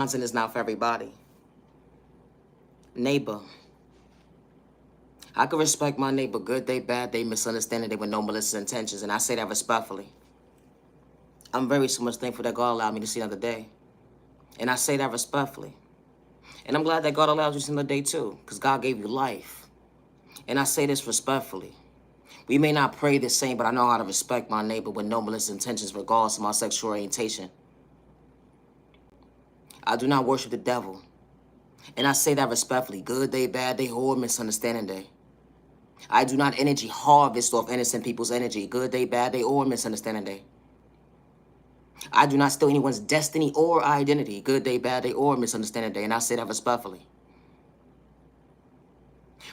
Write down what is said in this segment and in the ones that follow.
Content is not for everybody. Neighbor. I can respect my neighbor, good day, bad day, misunderstanding day with no malicious intentions, and I say that respectfully. I'm very so much thankful that God allowed me to see another day. And I say that respectfully. And I'm glad that God allowed you to see another day too, because God gave you life. And I say this respectfully. We may not pray the same, but I know how to respect my neighbor with no malicious intentions regardless of my sexual orientation. I do not worship the devil. And I say that respectfully. Good day, bad day, or misunderstanding day. I do not energy harvest off innocent people's energy. Good day, bad day, or misunderstanding day. I do not steal anyone's destiny or identity. Good day, bad day, or misunderstanding day. And I say that respectfully.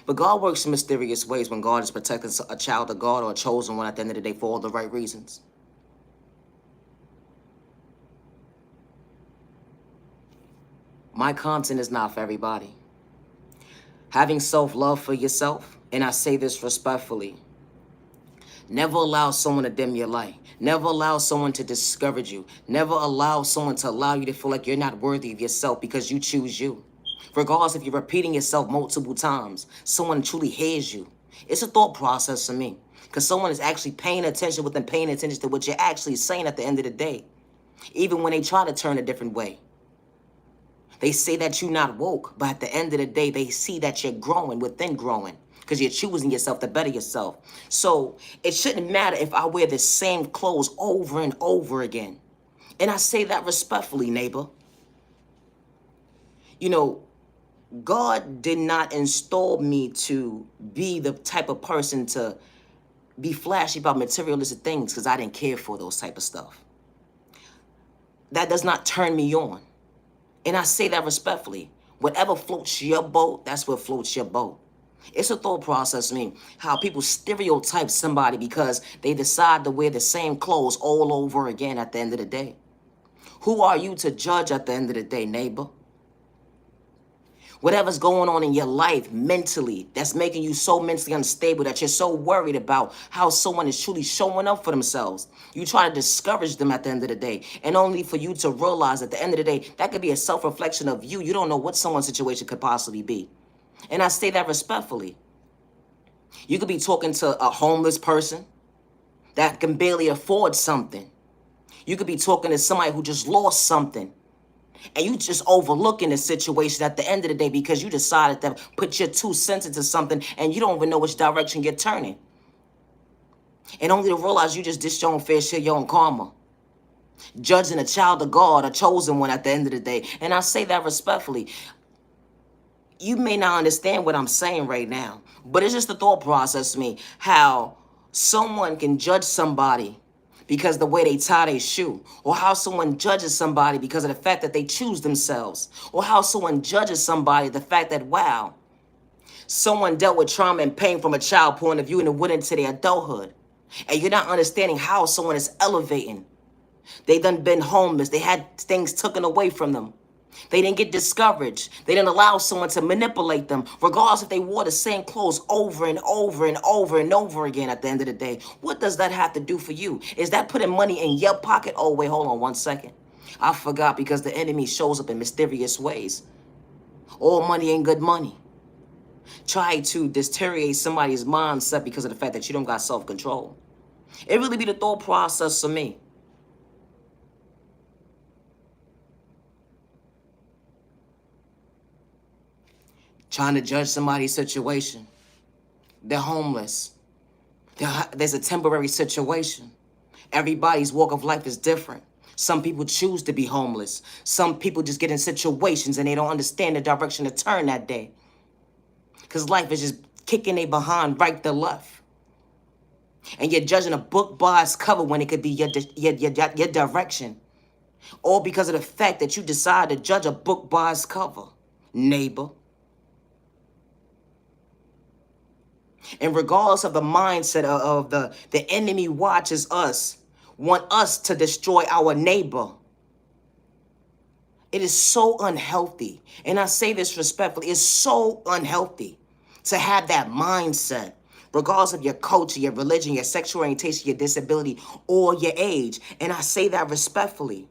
But God works in mysterious ways when God is protecting a child of God or a chosen one at the end of the day for all the right reasons. My content is not for everybody. Having self-love for yourself, and I say this respectfully, never allow someone to dim your light. Never allow someone to discourage you. Never allow someone to allow you to feel like you're not worthy of yourself because you choose you. Regardless if you're repeating yourself multiple times, someone truly hears you. It's a thought process for me because someone is actually paying attention within paying attention to what you're actually saying at the end of the day. Even when they try to turn a different way. They say that you're not woke, but at the end of the day, they see that you're growing within growing because you're choosing yourself to better yourself. So it shouldn't matter if I wear the same clothes over and over again. And I say that respectfully, neighbor. You know, God did not install me to be the type of person to be flashy about materialistic things because I didn't care for those type of stuff. That does not turn me on. And I say that respectfully. Whatever floats your boat, that's what floats your boat. It's a thought process to me, how people stereotype somebody because they decide to wear the same clothes all over again at the end of the day. Who are you to judge at the end of the day, neighbor? Whatever's going on in your life mentally that's making you so mentally unstable that you're so worried about how someone is truly showing up for themselves. You try to discourage them at the end of the day. And only for you to realize at the end of the day, that could be a self-reflection of you. You don't know what someone's situation could possibly be. And I say that respectfully. You could be talking to a homeless person that can barely afford something. You could be talking to somebody who just lost something. And you just overlooking the situation at the end of the day because you decided to put your 2 cents into something and you don't even know which direction you're turning. And only to realize you just dished your own fair share, your own karma. Judging a child of God, a chosen one at the end of the day. And I say that respectfully. You may not understand what I'm saying right now, but it's just the thought process to me, how someone can judge somebody because the way they tie their shoe, or how someone judges somebody because of the fact that they choose themselves, or how someone judges somebody the fact that, wow, someone dealt with trauma and pain from a child point of view and it went into their adulthood. And you're not understanding how someone is elevating. They done been homeless. They had things taken away from them. They didn't get discouraged. They didn't allow someone to manipulate them, regardless if they wore the same clothes over and over and over and over again at the end of the day. What does that have to do for you? Is that putting money in your pocket? Oh, wait, hold on 1 second. I forgot because the enemy shows up in mysterious ways. All money ain't good money. Try to deteriorate somebody's mindset because of the fact that you don't got self-control. It really be the thought process for me. Trying to judge somebody's situation. They're homeless. There's a temporary situation. Everybody's walk of life is different. Some people choose to be homeless. Some people just get in situations and they don't understand the direction to turn that day. Because life is just kicking they behind right to left. And you're judging a book by its cover when it could be your direction. All because of the fact that you decide to judge a book by its cover, neighbor. And regardless of the mindset of the enemy watches us, want us to destroy our neighbor. It is so unhealthy. And I say this respectfully, it's so unhealthy to have that mindset, regardless of your culture, your religion, your sexual orientation, your disability, or your age. And I say that respectfully.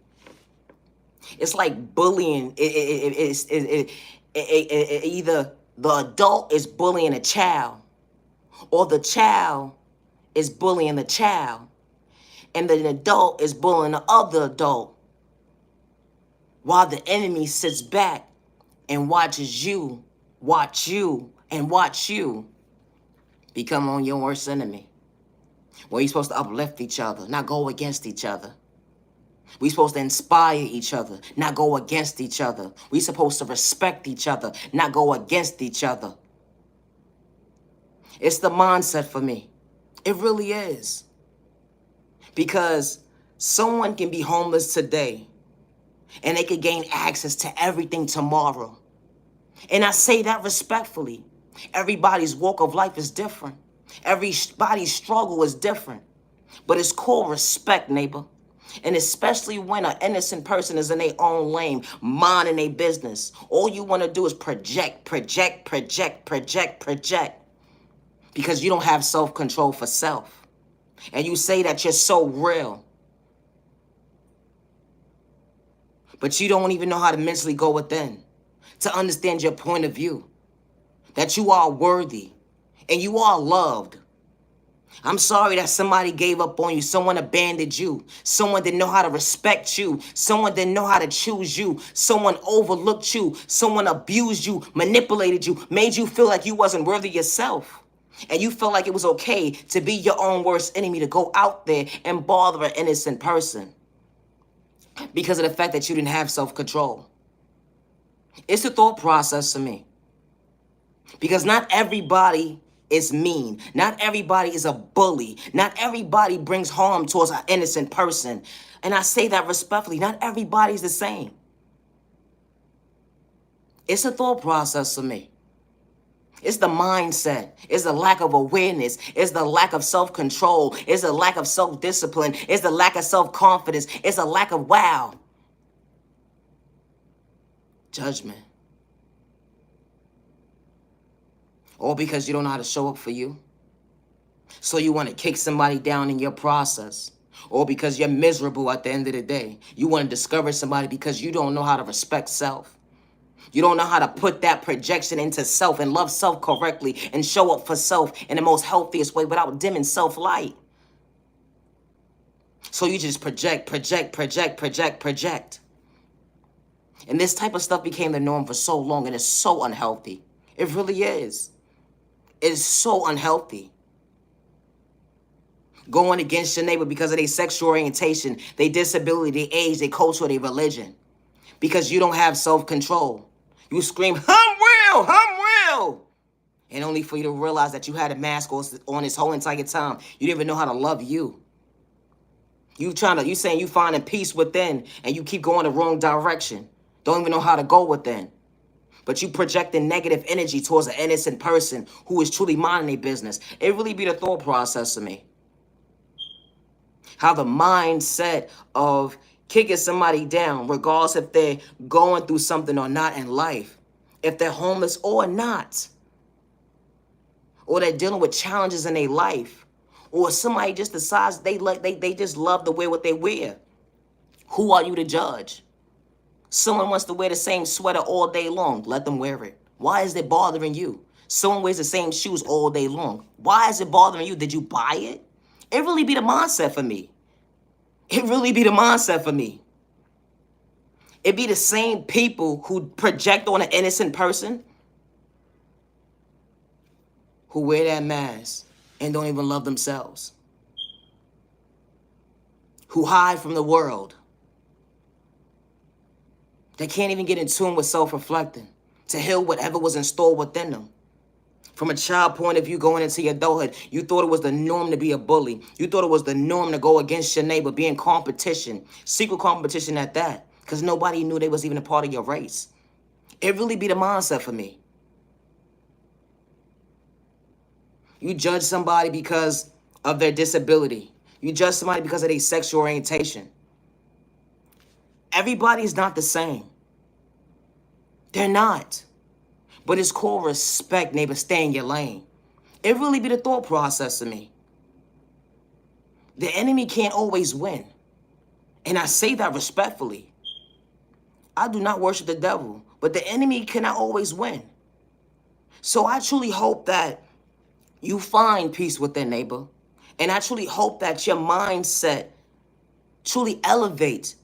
It's like bullying. Either the adult is bullying a child, or the child is bullying the child, and the adult is bullying the other adult, while the enemy sits back and watches you, watch you, and watch you become on your worst enemy. Well, you're supposed to uplift each other, not go against each other. We're supposed to inspire each other, not go against each other. We're supposed to respect each other, not go against each other. It's the mindset for me. It really is. Because someone can be homeless today and they could gain access to everything tomorrow. And I say that respectfully. Everybody's walk of life is different. Everybody's struggle is different. But it's called respect, neighbor. And especially when an innocent person is in their own lane, minding their business. All you want to do is project. Because you don't have self-control for self. And you say that you're so real. But you don't even know how to mentally go within to understand your point of view. That you are worthy and you are loved. I'm sorry that somebody gave up on you. Someone abandoned you. Someone didn't know how to respect you. Someone didn't know how to choose you. Someone overlooked you. Someone abused you, manipulated you, made you feel like you wasn't worthy yourself. And you felt like it was okay to be your own worst enemy, to go out there and bother an innocent person because of the fact that you didn't have self-control. It's a thought process to me. Because not everybody is mean. Not everybody is a bully. Not everybody brings harm towards an innocent person. And I say that respectfully. Not everybody's the same. It's a thought process for me. It's the mindset. It's the lack of awareness. It's the lack of self-control. It's the lack of self-discipline. It's the lack of self-confidence. It's a lack of judgment. All because you don't know how to show up for you. So you want to kick somebody down in your process. Or because you're miserable at the end of the day. You want to discourage somebody because you don't know how to respect self. You don't know how to put that projection into self and love self correctly and show up for self in the most healthiest way without dimming self-light. So you just project. And this type of stuff became the norm for so long, and it's so unhealthy. It really is. It is so unhealthy. Going against your neighbor because of their sexual orientation, their disability, their age, their culture, their religion. Because you don't have self-control. You scream, I'm real. And only for you to realize that you had a mask on this whole entire time. You didn't even know how to love you. You saying you finding peace within, and you keep going the wrong direction. Don't even know how to go within. But you projecting negative energy towards an innocent person who is truly minding their business. It really be the thought process to me. How the mindset of kicking somebody down, regardless if they're going through something or not in life, if they're homeless or not, or they're dealing with challenges in their life, or somebody just decides they just love to wear what they wear. Who are you to judge? Someone wants to wear the same sweater all day long. Let them wear it. Why is it bothering you? Someone wears the same shoes all day long. Why is it bothering you? Did you buy it? It really be the mindset for me. It really be the mindset for me. It be the same people who project on an innocent person who wear that mask and don't even love themselves. Who hide from the world. They can't even get in tune with self-reflecting to heal whatever was installed within them. From a child point of view going into your adulthood, you thought it was the norm to be a bully. You thought it was the norm to go against your neighbor, be in competition, secret competition at that, because nobody knew they was even a part of your race. It really be the mindset for me. You judge somebody because of their disability. You judge somebody because of their sexual orientation. Everybody's not the same. They're not. But it's called respect, neighbor. Stay in your lane. It really be the thought process to me. The enemy can't always win. And I say that respectfully. I do not worship the devil, but the enemy cannot always win. So I truly hope that you find peace within, neighbor. And I truly hope that your mindset truly elevates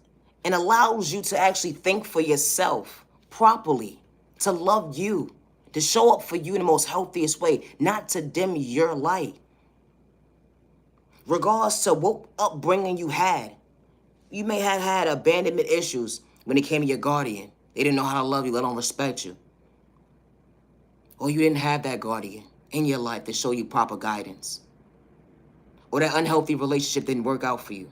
and allows you to actually think for yourself properly, to love you, to show up for you in the most healthiest way, not to dim your light. Regardless to what upbringing you had, you may have had abandonment issues when it came to your guardian. They didn't know how to love you, let alone respect you. Or you didn't have that guardian in your life to show you proper guidance. Or that unhealthy relationship didn't work out for you.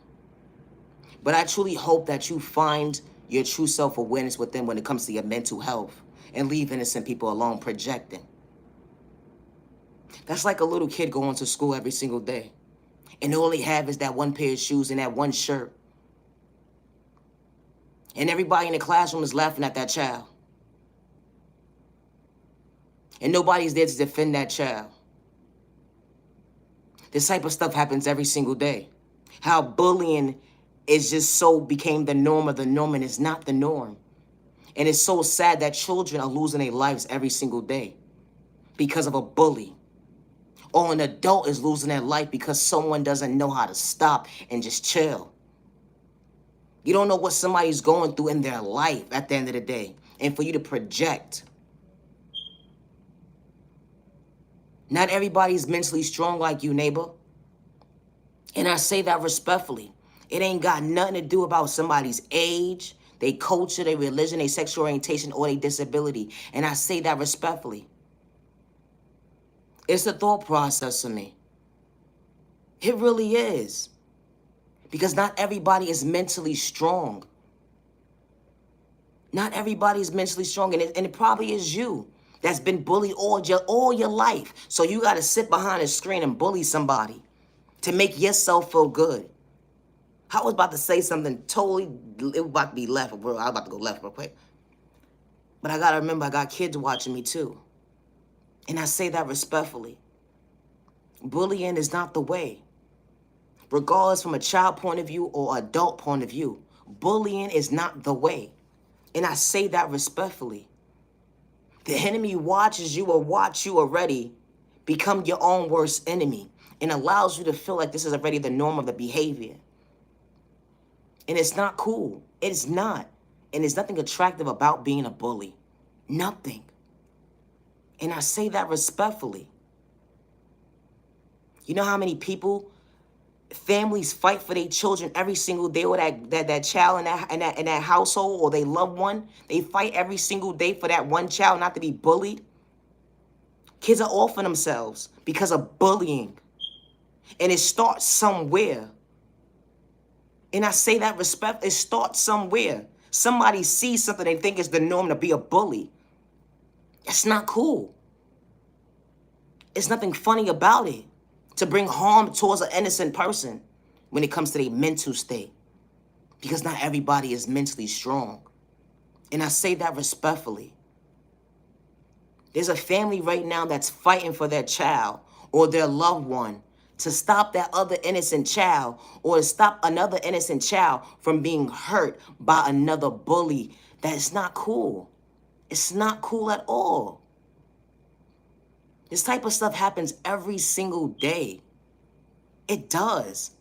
But I truly hope that you find your true self-awareness within when it comes to your mental health and leave innocent people alone projecting. That's like a little kid going to school every single day. And all they have is that one pair of shoes and that one shirt. And everybody in the classroom is laughing at that child. And nobody's there to defend that child. This type of stuff happens every single day. How bullying is just so became the norm of the norm, and it's not the norm. And it's so sad that children are losing their lives every single day because of a bully. Or an adult is losing their life because someone doesn't know how to stop and just chill. You don't know what somebody's going through in their life at the end of the day. And for you to project. Not everybody's mentally strong like you, neighbor. And I say that respectfully. It ain't got nothing to do about somebody's age, their culture, their religion, their sexual orientation, or their disability. And I say that respectfully. It's a thought process for me. It really is. Because not everybody is mentally strong. Not everybody is mentally strong. And it probably is you that's been bullied all your life. So you got to sit behind a screen and bully somebody to make yourself feel good. I was about to say something totally, it was about to be left, bro. I was about to go left real quick. But I got to remember, I got kids watching me too. And I say that respectfully. Bullying is not the way. Regardless from a child point of view or adult point of view, bullying is not the way. And I say that respectfully. The enemy watches you or watch you already become your own worst enemy and allows you to feel like this is already the norm of the behavior. And it's not cool. It's not. And there's nothing attractive about being a bully. Nothing. And I say that respectfully. You know how many people, families fight for their children every single day, or that child in that household or their loved one? They fight every single day for that one child not to be bullied. Kids are offing themselves because of bullying. And it starts somewhere. And I say that respect, it starts somewhere. Somebody sees something they think is the norm to be a bully. That's not cool. It's nothing funny about it. To bring harm towards an innocent person when it comes to their mental state. Because not everybody is mentally strong. And I say that respectfully. There's a family right now that's fighting for their child or their loved one to stop that other innocent child or to stop another innocent child from being hurt by another bully. That's not cool. It's not cool at all. This type of stuff happens every single day. It does.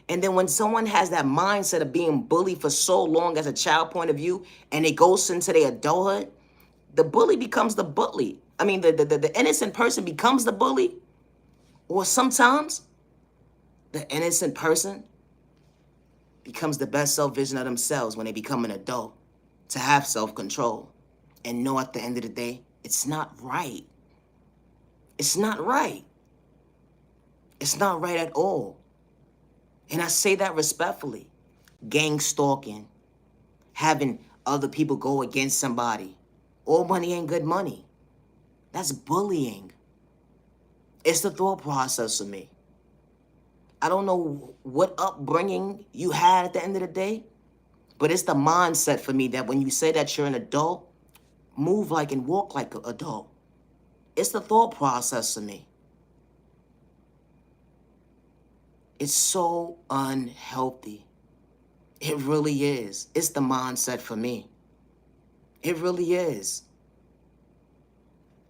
And then when someone has that mindset of being bullied for so long as a child point of view and it goes into their adulthood, the bully becomes the bully. I mean, the innocent person becomes the bully. Or sometimes the innocent person becomes the best self-vision of themselves when they become an adult to have self-control and know at the end of the day, it's not right. It's not right. It's not right at all. And I say that respectfully. Gang stalking, having other people go against somebody. All money ain't good money. That's bullying. It's the thought process of me. I don't know what upbringing you had at the end of the day, but it's the mindset for me that when you say that you're an adult, move like and walk like an adult. It's the thought process of me. It's so unhealthy. It really is. It's the mindset for me. It really is.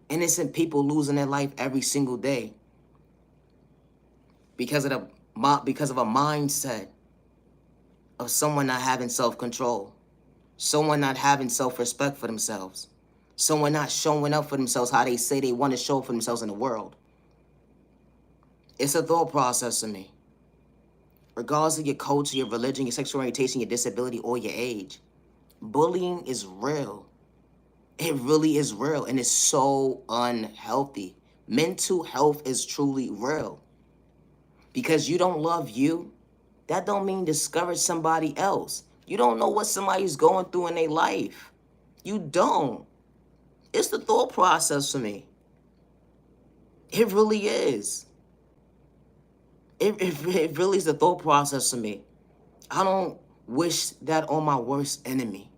Innocent people losing their life every single day because of a mindset of someone not having self-control, someone not having self-respect for themselves, someone not showing up for themselves how they say they want to show up for themselves in the world. It's a thought process to me. Regardless of your culture, your religion, your sexual orientation, your disability, or your age, bullying is real. It really is real, and it's so unhealthy. Mental health is truly real. Because you don't love you, that don't mean discourage somebody else. You don't know what somebody's going through in their life. You don't. It's the thought process for me. It really is. It really is the thought process for me. I don't wish that on my worst enemy.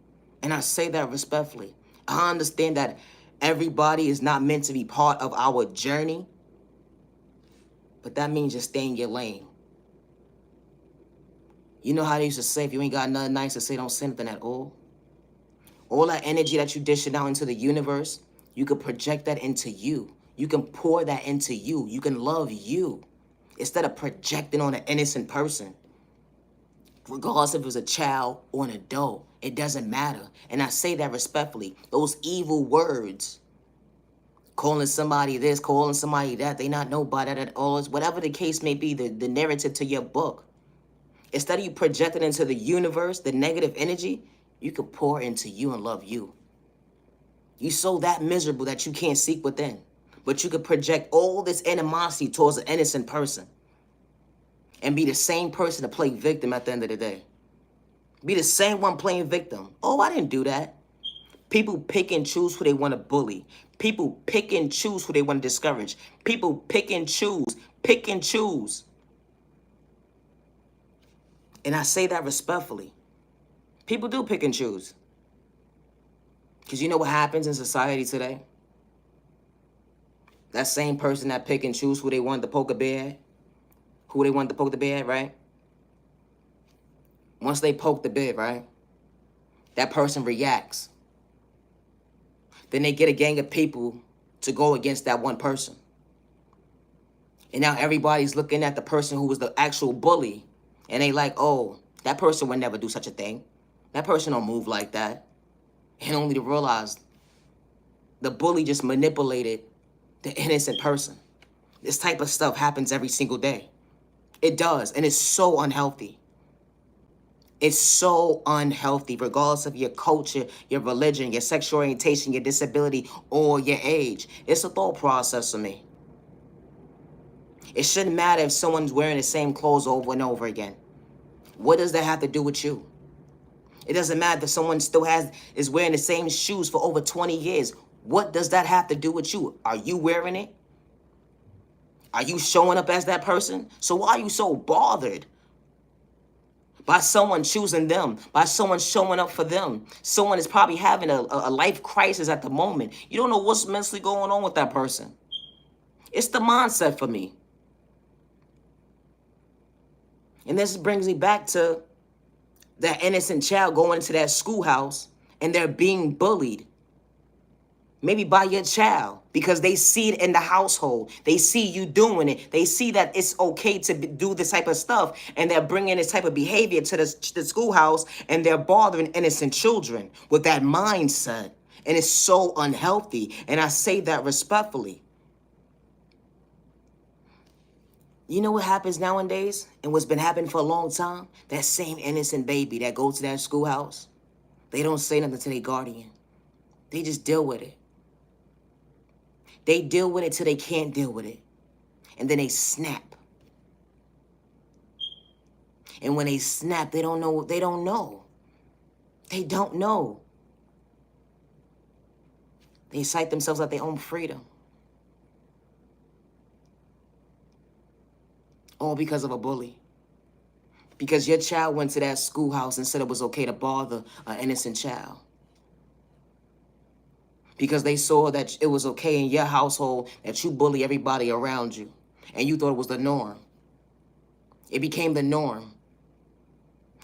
And I say that respectfully. I understand that everybody is not meant to be part of our journey, but that means just stay in your lane. You know how they used to say, if you ain't got nothing nice to say, don't say nothing at all? All that energy that you dishing out into the universe, you can project that into you. You can pour that into you. You can love you instead of projecting on an innocent person. Regardless if it was a child or an adult, it doesn't matter. And I say that respectfully. Those evil words, calling somebody this, calling somebody that, they not nobody at all, whatever the case may be, the narrative to your book. Instead of you projecting into the universe the negative energy, you could pour into you and love you. You so that miserable that you can't seek within. But you could project all this animosity towards an innocent person and be the same person to play victim at the end of the day. Be the same one playing victim. Oh, I didn't do that. People pick and choose who they want to bully. People pick and choose who they want to discourage. People pick and choose. Pick and choose. And I say that respectfully. People do pick and choose. Because you know what happens in society today? That same person that pick and choose who they want to poke a bear at, who they want to poke the bear at, right? Once they poke the bear, right? That person reacts. Then they get a gang of people to go against that one person. And now everybody's looking at the person who was the actual bully. And they like, oh, that person would never do such a thing. That person don't move like that. And only to realize the bully just manipulated the innocent person. This type of stuff happens every single day. It does, and it's so unhealthy. It's so unhealthy, regardless of your culture, your religion, your sexual orientation, your disability, or your age. It's a thought process for me. It shouldn't matter if someone's wearing the same clothes over and over again. What does that have to do with you? It doesn't matter if someone still is wearing the same shoes for over 20 years. What does that have to do with you? Are you wearing it? Are you showing up as that person? So why are you so bothered by someone choosing them, by someone showing up for them? Someone is probably having a life crisis at the moment. You don't know what's mentally going on with that person. It's the mindset for me. And this brings me back to that innocent child going into that schoolhouse and they're being bullied. Maybe by your child, because they see it in the household. They see you doing it. They see that it's okay to do this type of stuff, and they're bringing this type of behavior to the schoolhouse, and they're bothering innocent children with that mindset. And it's so unhealthy, and I say that respectfully. You know what happens nowadays, and what's been happening for a long time? That same innocent baby that goes to that schoolhouse, they don't say nothing to their guardian. They just deal with it. They deal with it till they can't deal with it. And then they snap. And when they snap, they don't know. They don't know. They don't know. They cite themselves at their own freedom. All because of a bully. Because your child went to that schoolhouse and said it was okay to bother an innocent child. Because they saw that it was okay in your household that you bully everybody around you. And you thought it was the norm. It became the norm.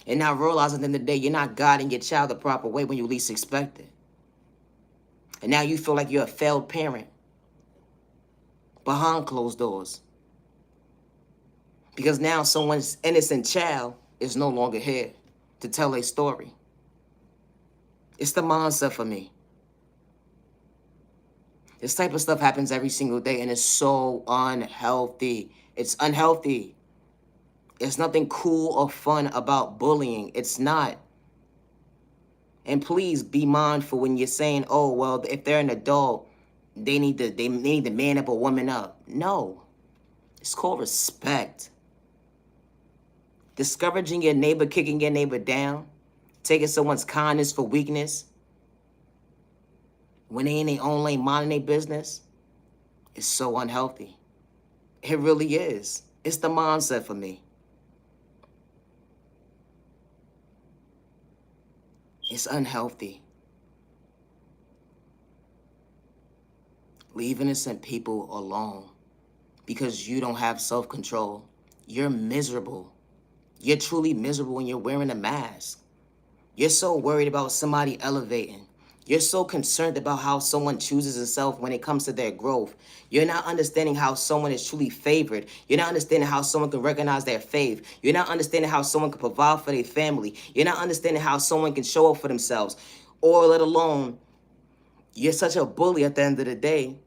And now realizing at the end of the day, you're not guiding your child the proper way when you least expect it. And now you feel like you're a failed parent behind closed doors. Because now someone's innocent child is no longer here to tell a story. It's the mindset for me. This type of stuff happens every single day, and it's so unhealthy. It's unhealthy. It's nothing cool or fun about bullying. It's not. And please be mindful when you're saying, oh, well, if they're an adult, they need to man up or woman up. No. It's called respect. Discouraging your neighbor, kicking your neighbor down, taking someone's kindness for weakness, when they in their own lane minding their business, is so unhealthy. It really is. It's the mindset for me. It's unhealthy. Leave innocent people alone because you don't have self-control. You're miserable. You're truly miserable when you're wearing a mask. You're so worried about somebody elevating. You're so concerned about how someone chooses itself when it comes to their growth. You're not understanding how someone is truly favored. You're not understanding how someone can recognize their faith. You're not understanding how someone can provide for their family. You're not understanding how someone can show up for themselves. Or let alone, you're such a bully at the end of the day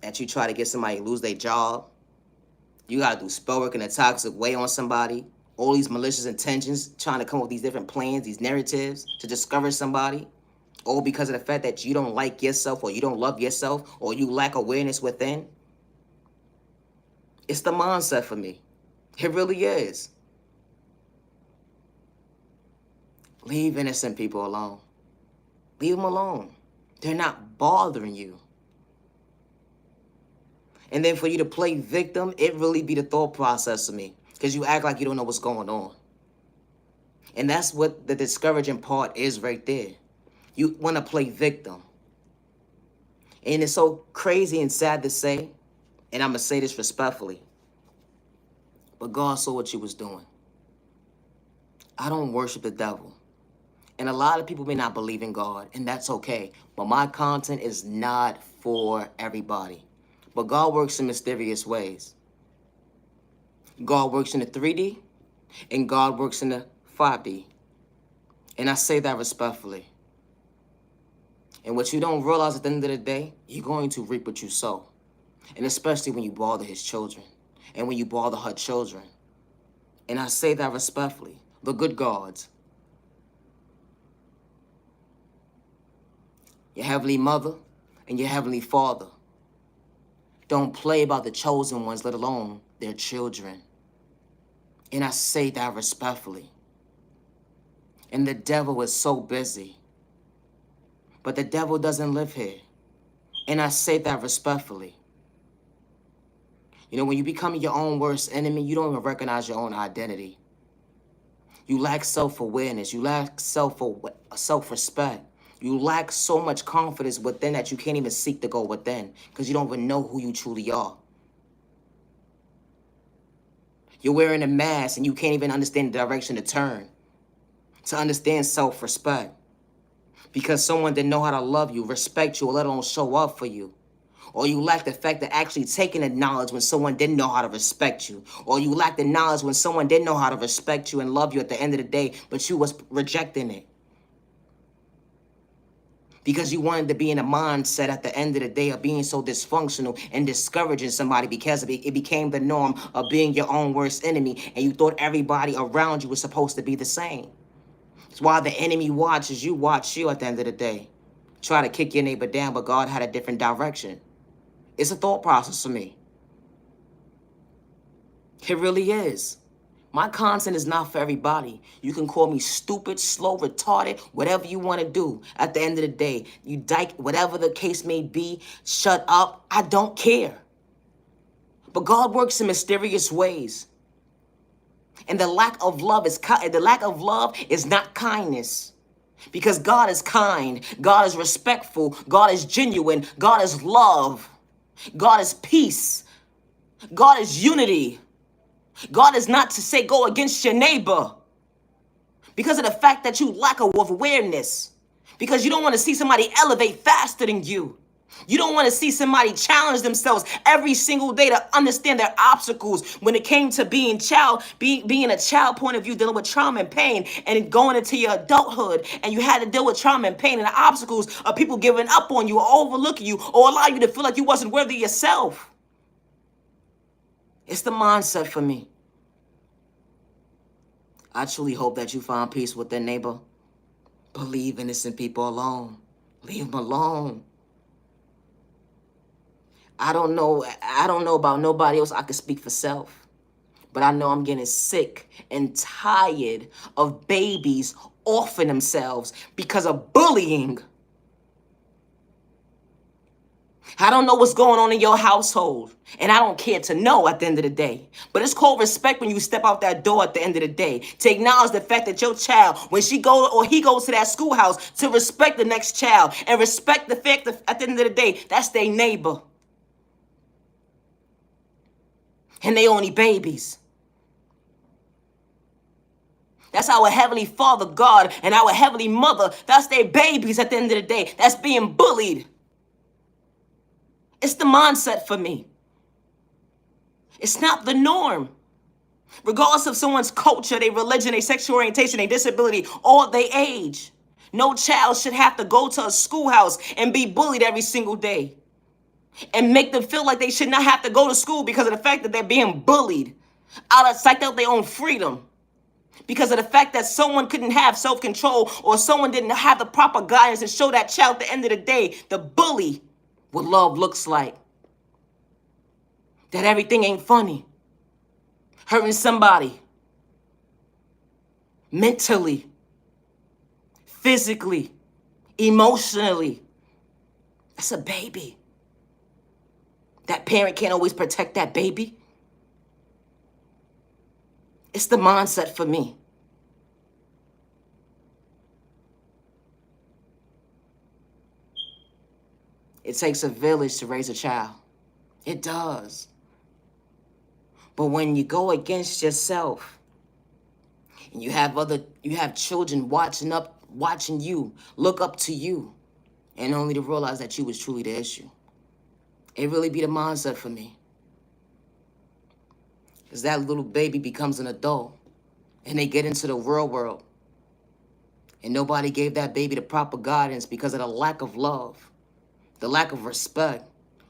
that you try to get somebody to lose their job. You got to do spell work in a toxic way on somebody. All these malicious intentions, trying to come up with these different plans, these narratives to discourage somebody. All because of the fact that you don't like yourself or you don't love yourself or you lack awareness within. It's the mindset for me. It really is. Leave innocent people alone. Leave them alone. They're not bothering you. And then for you to play victim, it really be the thought process of me. Because you act like you don't know what's going on. And that's what the discouraging part is right there. You want to play victim. And it's so crazy and sad to say, and I'm going to say this respectfully, but God saw what you was doing. I don't worship the devil. And a lot of people may not believe in God, and that's okay. But my content is not for everybody. But God works in mysterious ways. God works in the 3D, and God works in the 5D. And I say that respectfully. And what you don't realize at the end of the day, you're going to reap what you sow. And especially when you bother his children, and when you bother her children. And I say that respectfully. The good gods, your heavenly mother and your heavenly father, don't play about the chosen ones, let alone their children. And I say that respectfully. And the devil is so busy. But the devil doesn't live here. And I say that respectfully. You know, when you become your own worst enemy, you don't even recognize your own identity. You lack self-awareness. You lack self-respect. You lack so much confidence within that you can't even seek to go within because you don't even know who you truly are. You're wearing a mask and you can't even understand the direction to turn, to understand self-respect. Because someone didn't know how to love you, respect you, or let alone show up for you. Or you lack the fact of actually taking the knowledge when someone didn't know how to respect you. Or you lack the knowledge when someone didn't know how to respect you and love you at the end of the day, but you was rejecting it. Because you wanted to be in a mindset at the end of the day of being so dysfunctional and discouraging somebody because it became the norm of being your own worst enemy. And you thought everybody around you was supposed to be the same. It's why the enemy watches you watch you at the end of the day. Try to kick your neighbor down, but God had a different direction. It's a thought process for me. It really is. My content is not for everybody. You can call me stupid, slow, retarded, whatever you want to do. At the end of the day, you dyke, whatever the case may be, shut up. I don't care. But God works in mysterious ways. And the lack of love is not kindness. Because God is kind, God is respectful, God is genuine, God is love, God is peace, God is unity. God is not to say go against your neighbor, because of the fact that you lack of awareness, because you don't want to see somebody elevate faster than you. You don't want to see somebody challenge themselves every single day to understand their obstacles when it came to being a child point of view, dealing with trauma and pain, and then going into your adulthood, and you had to deal with trauma and pain and the obstacles of people giving up on you or overlooking you or allow you to feel like you wasn't worthy yourself. It's the mindset for me. I truly hope that you find peace with their neighbor. But leave innocent people alone. Leave them alone. I don't know about nobody else. I can speak for self. But I know I'm getting sick and tired of babies offing themselves because of bullying. I don't know what's going on in your household, and I don't care to know at the end of the day. But it's called respect when you step out that door at the end of the day, to acknowledge the fact that your child, when she goes or he goes to that schoolhouse, to respect the next child and respect the fact that at the end of the day, that's their neighbor. And they only babies. That's our Heavenly Father, God, and our Heavenly Mother. That's their babies at the end of the day. That's being bullied. It's the mindset for me. It's not the norm. Regardless of someone's culture, their religion, their sexual orientation, their disability, or their age. No child should have to go to a schoolhouse and be bullied every single day. And make them feel like they should not have to go to school because of the fact that they're being bullied. Psyched out their own freedom. Because of the fact that someone couldn't have self-control or someone didn't have the proper guidance to show that child at the end of the day, the bully, what love looks like. That everything ain't funny. Hurting somebody. Mentally. Physically. Emotionally. That's a baby. That parent can't always protect that baby. It's the mindset for me. It takes a village to raise a child. It does. But when you go against yourself, and you have children watching you, look up to you, and only to realize that you was truly the issue. It really be the mindset for me. Because that little baby becomes an adult, and they get into the real world. And nobody gave that baby the proper guidance because of the lack of love, the lack of respect.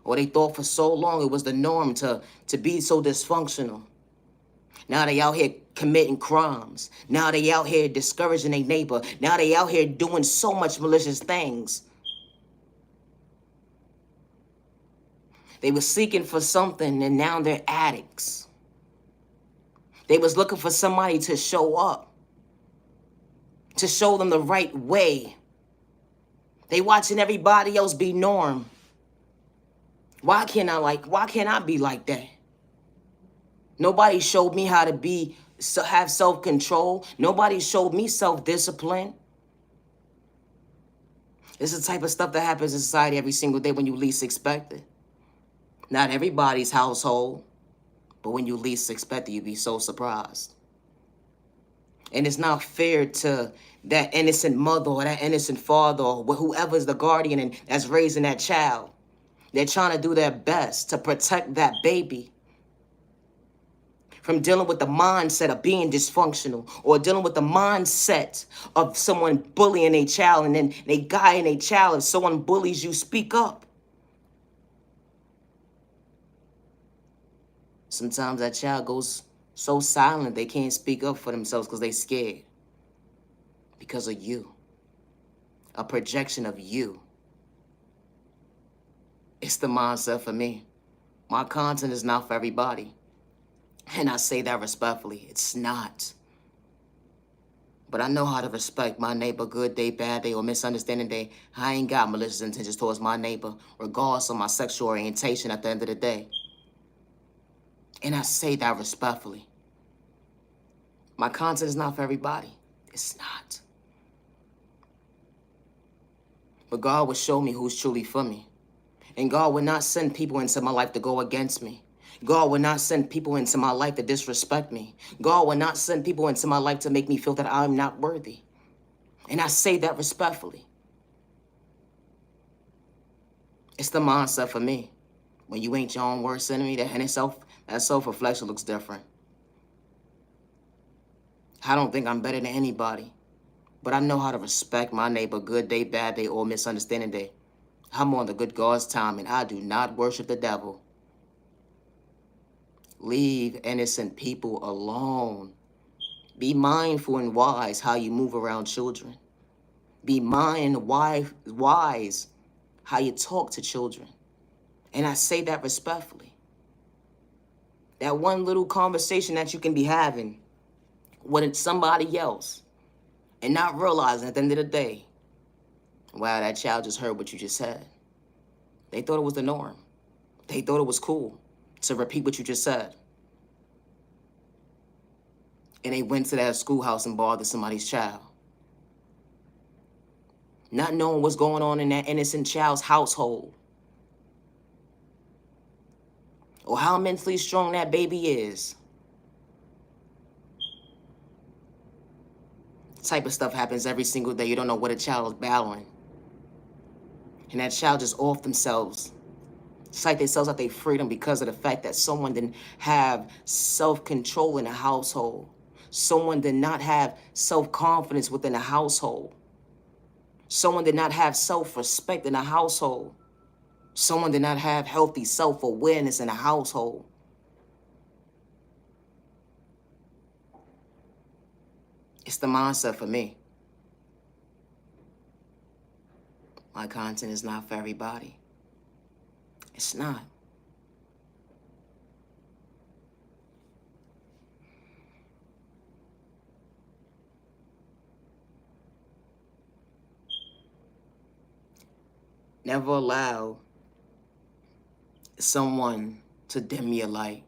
Or they thought for so long it was the norm to be so dysfunctional. Now they out here committing crimes. Now they out here discouraging their neighbor. Now they out here doing so much malicious things. They were seeking for something and now they're addicts. They was looking for somebody to show up, to show them the right way. They watching everybody else be norm. Why can't I be like that? Nobody showed me how to have self-control. Nobody showed me self-discipline. It's the type of stuff that happens in society every single day when you least expect it. Not everybody's household, but when you least expect it, you be so surprised. And it's not fair to that innocent mother or that innocent father or whoever's the guardian and that's raising that child. They're trying to do their best to protect that baby from dealing with the mindset of being dysfunctional or dealing with the mindset of someone bullying a child and then they guiding a child. If someone bullies you, speak up. Sometimes that child goes so silent they can't speak up for themselves because they're scared. Because of you. A projection of you. It's the mindset for me. My content is not for everybody. And I say that respectfully. It's not. But I know how to respect my neighbor, good day, bad day, or misunderstanding day. I ain't got malicious intentions towards my neighbor, regardless of my sexual orientation at the end of the day. And I say that respectfully. My content is not for everybody. It's not. But God will show me who's truly for me. And God will not send people into my life to go against me. God will not send people into my life to disrespect me. God will not send people into my life to make me feel that I'm not worthy. And I say that respectfully. It's the mindset for me. When you ain't your own worst enemy, that self-reflection looks different. I don't think I'm better than anybody, but I know how to respect my neighbor, good day, bad day, or misunderstanding day. I'm on the good God's time, and I do not worship the devil. Leave innocent people alone. Be mindful and wise how you move around children. Be wise how you talk to children. And I say that respectfully. That one little conversation that you can be having with somebody else and not realizing at the end of the day, wow, that child just heard what you just said. They thought it was the norm. They thought it was cool to repeat what you just said. And they went to that schoolhouse and bothered somebody's child. Not knowing what's going on in that innocent child's household. Or how mentally strong that baby is. Type of stuff happens every single day. You don't know what a child is battling. And that child just off themselves. Psych themselves out their freedom because of the fact that someone didn't have self-control in the household. Someone did not have self-confidence within the household. Someone did not have self-respect in the household. Someone did not have healthy self-awareness in the household. It's the mindset for me. My content is not for everybody. It's not. Never allow someone to dim your light.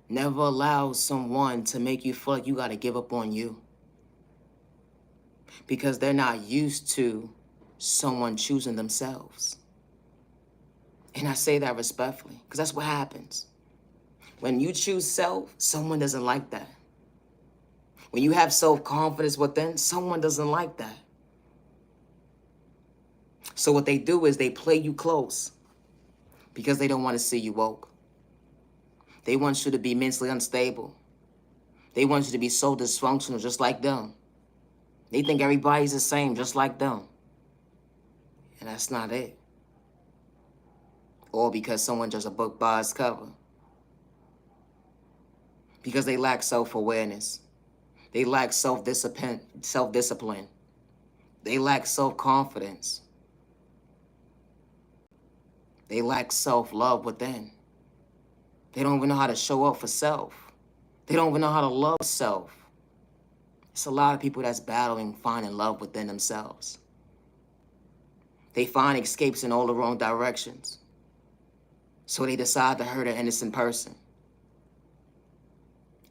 Never allow someone to make you feel like you got to give up on you. Because they're not used to someone choosing themselves. And I say that respectfully, because that's what happens. When you choose self, someone doesn't like that. When you have self-confidence within, someone doesn't like that. So what they do is they play you close because they don't want to see you woke. They want you to be mentally unstable. They want you to be so dysfunctional just like them. They think everybody's the same just like them. And that's not it. Or because someone judges a book by its cover. Because they lack self-awareness. They lack self-discipline. They lack self-confidence. They lack self-love within. They don't even know how to show up for self. They don't even know how to love self. It's a lot of people that's battling finding love within themselves. They find escapes in all the wrong directions. So they decide to hurt an innocent person.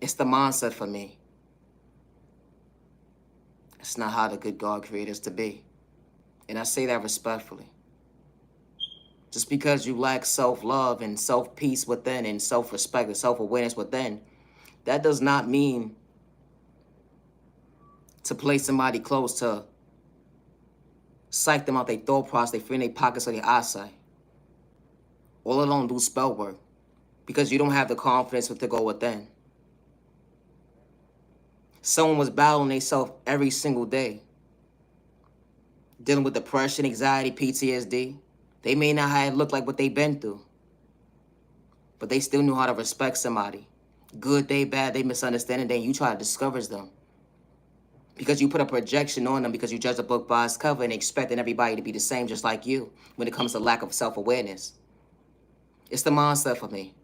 It's the mindset for me. It's not how the good God created us to be. And I say that respectfully. Just because you lack self-love and self-peace within and self-respect and self-awareness within, that does not mean to play somebody close to psych them out their thought process, they feel in their pockets or their eyesight. All alone do spell work because you don't have the confidence to go within. Someone was battling themselves every single day, dealing with depression, anxiety, PTSD. They may not have looked like what they've been through, but they still knew how to respect somebody. Good day, bad day, misunderstanding day, you try to discourage them. Because you put a projection on them because you judge a book by its cover and expecting everybody to be the same just like you when it comes to lack of self-awareness. It's the mindset for me.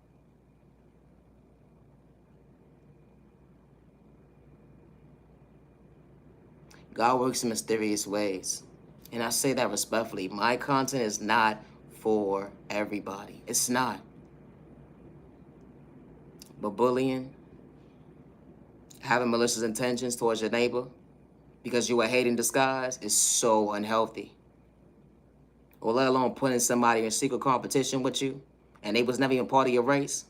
God works in mysterious ways. And I say that respectfully. My content is not for everybody. It's not. But bullying, having malicious intentions towards your neighbor because you are hate in disguise is so unhealthy. Or let alone putting somebody in secret competition with you and they was never even part of your race,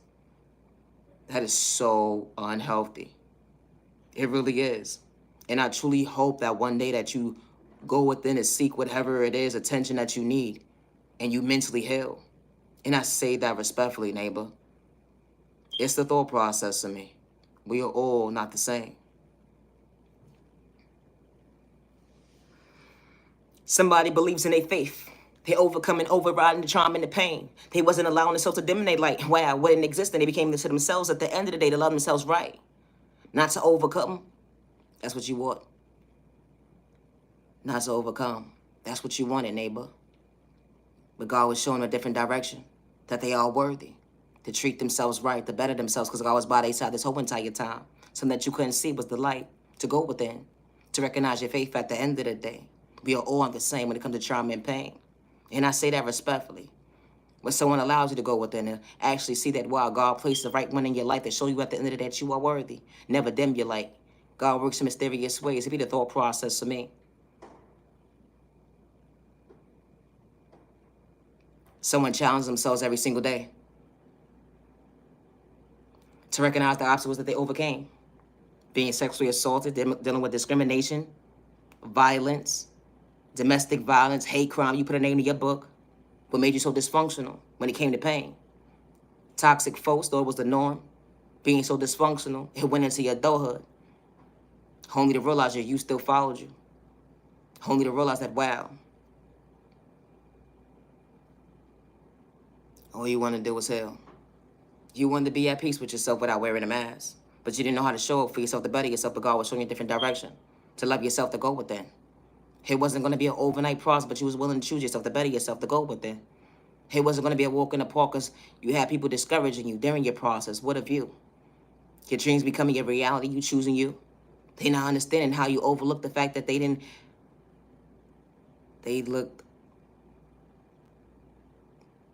that is so unhealthy. It really is. And I truly hope that one day that you go within and seek whatever it is, attention that you need, and you mentally heal. And I say that respectfully, neighbor. It's the thought process of me. We are all not the same. Somebody believes in their faith. They overcome and overriding the trauma and the pain. They wasn't allowing themselves to diminish like, wow, what didn't exist, and they became this to themselves. At the end of the day, to love themselves right. Not to overcome. That's what you want. Not to overcome. That's what you wanted, neighbor. But God was showing a different direction. That they are worthy. To treat themselves right, to better themselves, because God was by their side this whole entire time. Something that you couldn't see was the light. To go within. To recognize your faith at the end of the day. We are all the same when it comes to trauma and pain. And I say that respectfully. When someone allows you to go within and actually see that, wow, God placed the right one in your life to show you at the end of the day that you are worthy. Never dim your light. God works in mysterious ways. It be the thought process for me. Someone challenges themselves every single day to recognize the obstacles that they overcame. Being sexually assaulted, dealing with discrimination, violence, domestic violence, hate crime. You put a name in your book. What made you so dysfunctional when it came to pain? Toxic folks thought it was the norm. Being so dysfunctional, it went into your adulthood. Only to realize your youth still followed you. Only to realize that, wow, all you want to do was hell. You wanted to be at peace with yourself without wearing a mask. But you didn't know how to show up for yourself to better yourself, but God was showing you a different direction. To love yourself, to go within. It wasn't going to be an overnight process, but you was willing to choose yourself, to better yourself, to go within. It wasn't going to be a walk in the park because you had people discouraging you during your process. What of you? Your dreams becoming your reality, you choosing you. They not understanding how you overlooked the fact that they overlooked.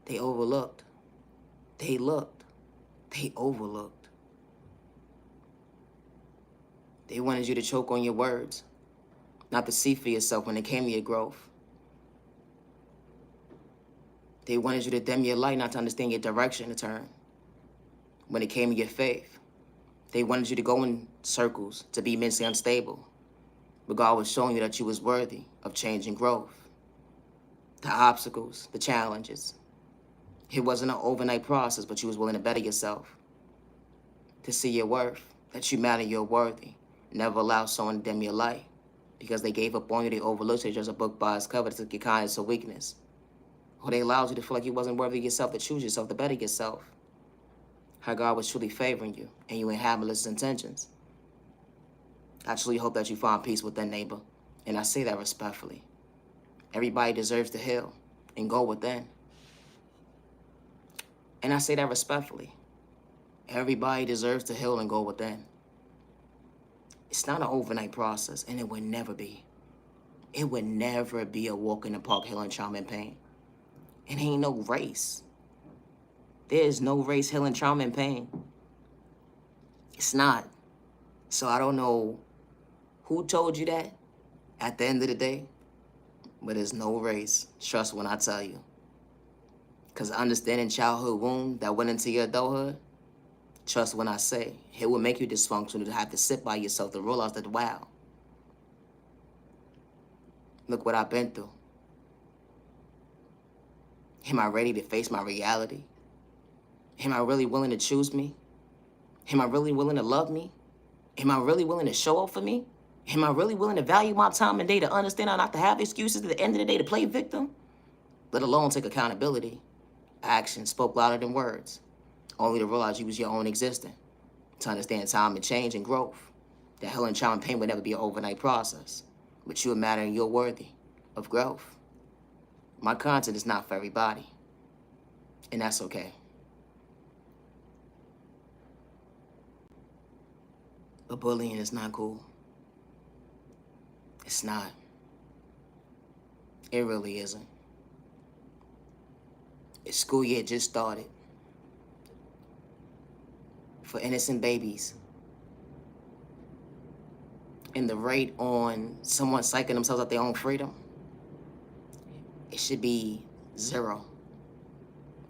They overlooked. They wanted you to choke on your words, not to see for yourself when it came to your growth. They wanted you to dim your light, not to understand your direction to turn when it came to your faith. They wanted you to go in circles, to be mentally unstable. But God was showing you that you was worthy of change and growth. The obstacles, the challenges. It wasn't an overnight process, but you was willing to better yourself. To see your worth, that you matter, you're worthy. Never allow someone to dim your light. Because they gave up on you, they overlooked you, just a book by its cover, to took your kindness or weakness. Or they allowed you to feel like you wasn't worthy of yourself, to choose yourself, to better yourself. How God was truly favoring you, and you ain't have malicious intentions. I truly hope that you find peace with that neighbor. And I say that respectfully. Everybody deserves to heal and go within. And I say that respectfully. Everybody deserves to heal and go within. It's not an overnight process, and it would never be. It would never be a walk in the park healing trauma and pain. It ain't no race. There is no race healing trauma and pain. It's not. So I don't know who told you that at the end of the day, but there's no race. Trust when I tell you. Because understanding childhood wound that went into your adulthood, trust when I say, it will make you dysfunctional to have to sit by yourself to realize that, wow, look what I've been through. Am I ready to face my reality? Am I really willing to choose me? Am I really willing to love me? Am I really willing to show up for me? Am I really willing to value my time and day, to understand how not to have excuses at the end of the day, to play victim? Let alone take accountability. Actions spoke louder than words. Only to realize you was your own existence. To understand time and change and growth. That healing trauma and pain would never be an overnight process. But you matter and you're worthy of growth. My content is not for everybody. And that's okay. But bullying is not cool. It's not. It really isn't. School year just started. For innocent babies. And the rate on someone psyching themselves out their own freedom, it should be 0.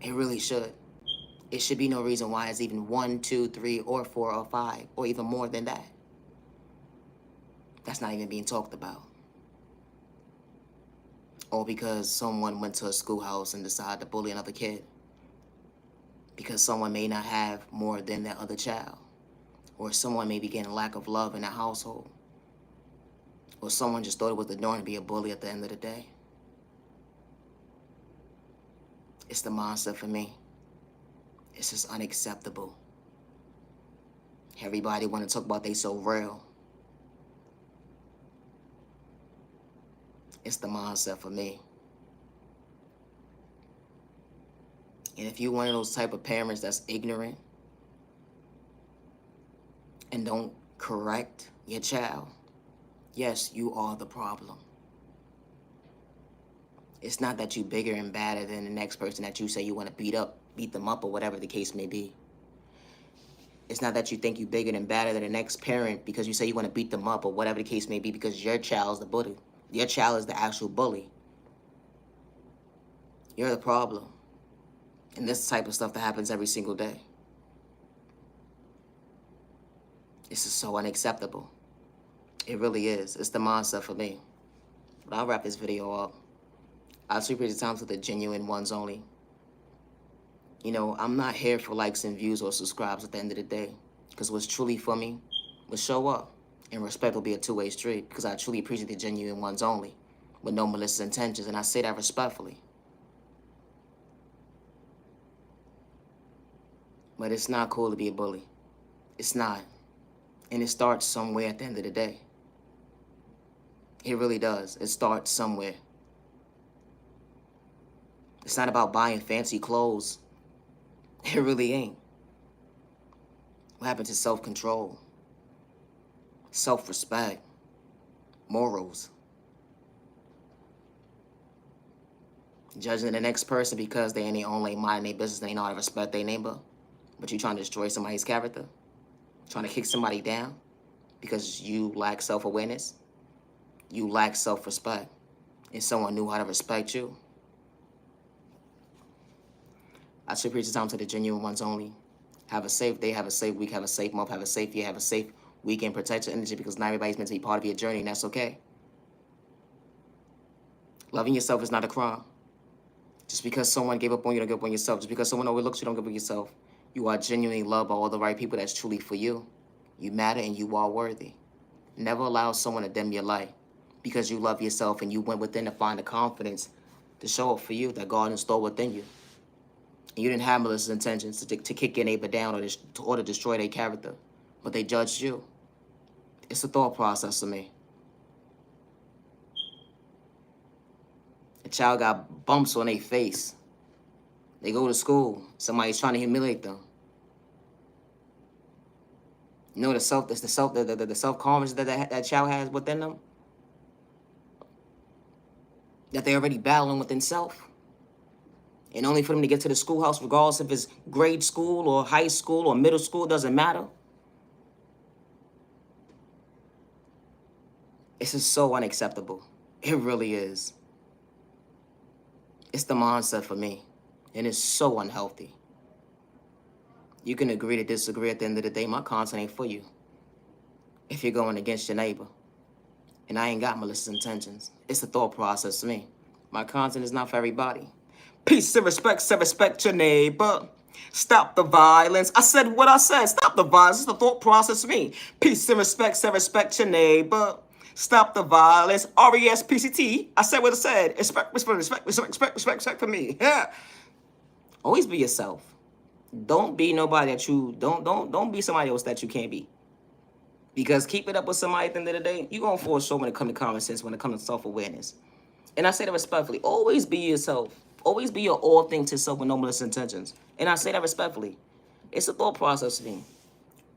It really should. It should be no reason why it's even 1, 2, 3, or 4, or 5, or even more than that. That's not even being talked about. Or because someone went to a schoolhouse and decided to bully another kid. Because someone may not have more than that other child. Or someone may be getting a lack of love in a household. Or someone just thought it was the norm to be a bully at the end of the day. It's the mindset for me. It's just unacceptable. Everybody want to talk about they so real. It's the mindset for me. And if you're one of those type of parents that's ignorant and don't correct your child, yes, you are the problem. It's not that you bigger and badder than the next person that you say you want to beat them up, or whatever the case may be. It's not that you think you bigger and badder than the next parent because you say you want to beat them up, or whatever the case may be, because your child's the bully. Your child is the actual bully. You're the problem. And this type of stuff that happens every single day. This is so unacceptable. It really is. It's the mindset for me. But I'll wrap this video up. I'll attribute the time to the genuine ones only. You know, I'm not here for likes and views or subscribes at the end of the day. Because what's truly for me will show up. And respect will be a two-way street. Because I truly appreciate the genuine ones only. With no malicious intentions. And I say that respectfully. But it's not cool to be a bully. It's not. And it starts somewhere at the end of the day. It really does. It starts somewhere. It's not about buying fancy clothes. It really ain't. What happened to self-control? Self-respect? Morals? Judging the next person because they in their own lane, minding their business, they know how to respect their neighbor. But you trying to destroy somebody's character? Trying to kick somebody down because you lack self-awareness? You lack self-respect. And someone knew how to respect you? I should preach the time to the genuine ones only. Have a safe day, have a safe week, have a safe month, have a safe year, have a safe weekend. Protect your energy because not everybody's meant to be part of your journey, and that's okay. Loving yourself is not a crime. Just because someone gave up on you, don't give up on yourself. Just because someone overlooks you, don't give up on yourself. You are genuinely loved by all the right people that's truly for you. You matter and you are worthy. Never allow someone to dim your light because you love yourself and you went within to find the confidence to show up for you that God installed within you. And you didn't have malicious intentions to kick your neighbor down or to destroy their character, but they judged you. It's a thought process to me. A child got bumps on their face. They go to school. Somebody's trying to humiliate them. You know the self-confidence that child has within them? That they're already battling within self. And only for them to get to the schoolhouse, regardless if it's grade school or high school or middle school, doesn't matter. This is so unacceptable. It really is. It's the mindset for me. And it's so unhealthy. You can agree to disagree at the end of the day. My content ain't for you. If you're going against your neighbor. And I ain't got malicious intentions. It's a thought process to me. My content is not for everybody. Peace and respect, say respect your neighbor. Stop the violence. I said what I said. Stop the violence. It's the thought process for me. Peace and respect, say respect your neighbor. Stop the violence. RESPCT. I said what I said. Respect for me. Yeah. Always be yourself. Don't be nobody that you don't be somebody else that you can't be. Because keep it up with somebody at the end of the day, you're gonna fall short when it comes to common sense, when it comes to self-awareness. And I say that respectfully. Always be yourself. Always be your all thing to self with no malicious intentions. And I say that respectfully. It's a thought process for me.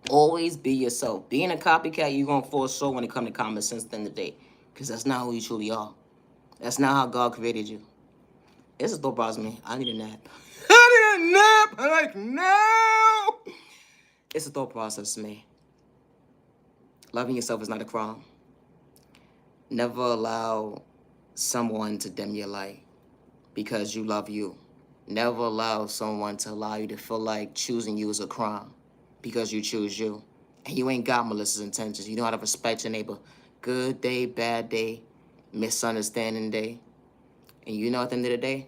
Always be yourself. Being a copycat, you're going to fall short when it comes to common sense at the end of the day. Because that's not who you truly are. That's not how God created you. It's a thought process for me. I need a nap. I need a nap. Like now. It's a thought process to me. Loving yourself is not a crime. Never allow someone to dim your light because you love you. Never allow someone to allow you to feel like choosing you is a crime because you choose you. And you ain't got malicious intentions. You know how to respect your neighbor. Good day, bad day, misunderstanding day. And you know at the end of the day,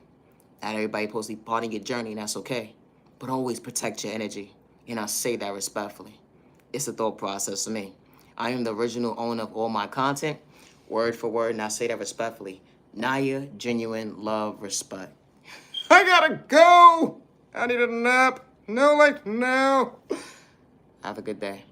not everybody supposed to be part of your journey, and that's okay. But always protect your energy. And I say that respectfully. It's a thought process for me. I am the original owner of all my content, word for word, and I say that respectfully. Naya, genuine love, respect. I gotta go. I need a nap. No, like now. Have a good day.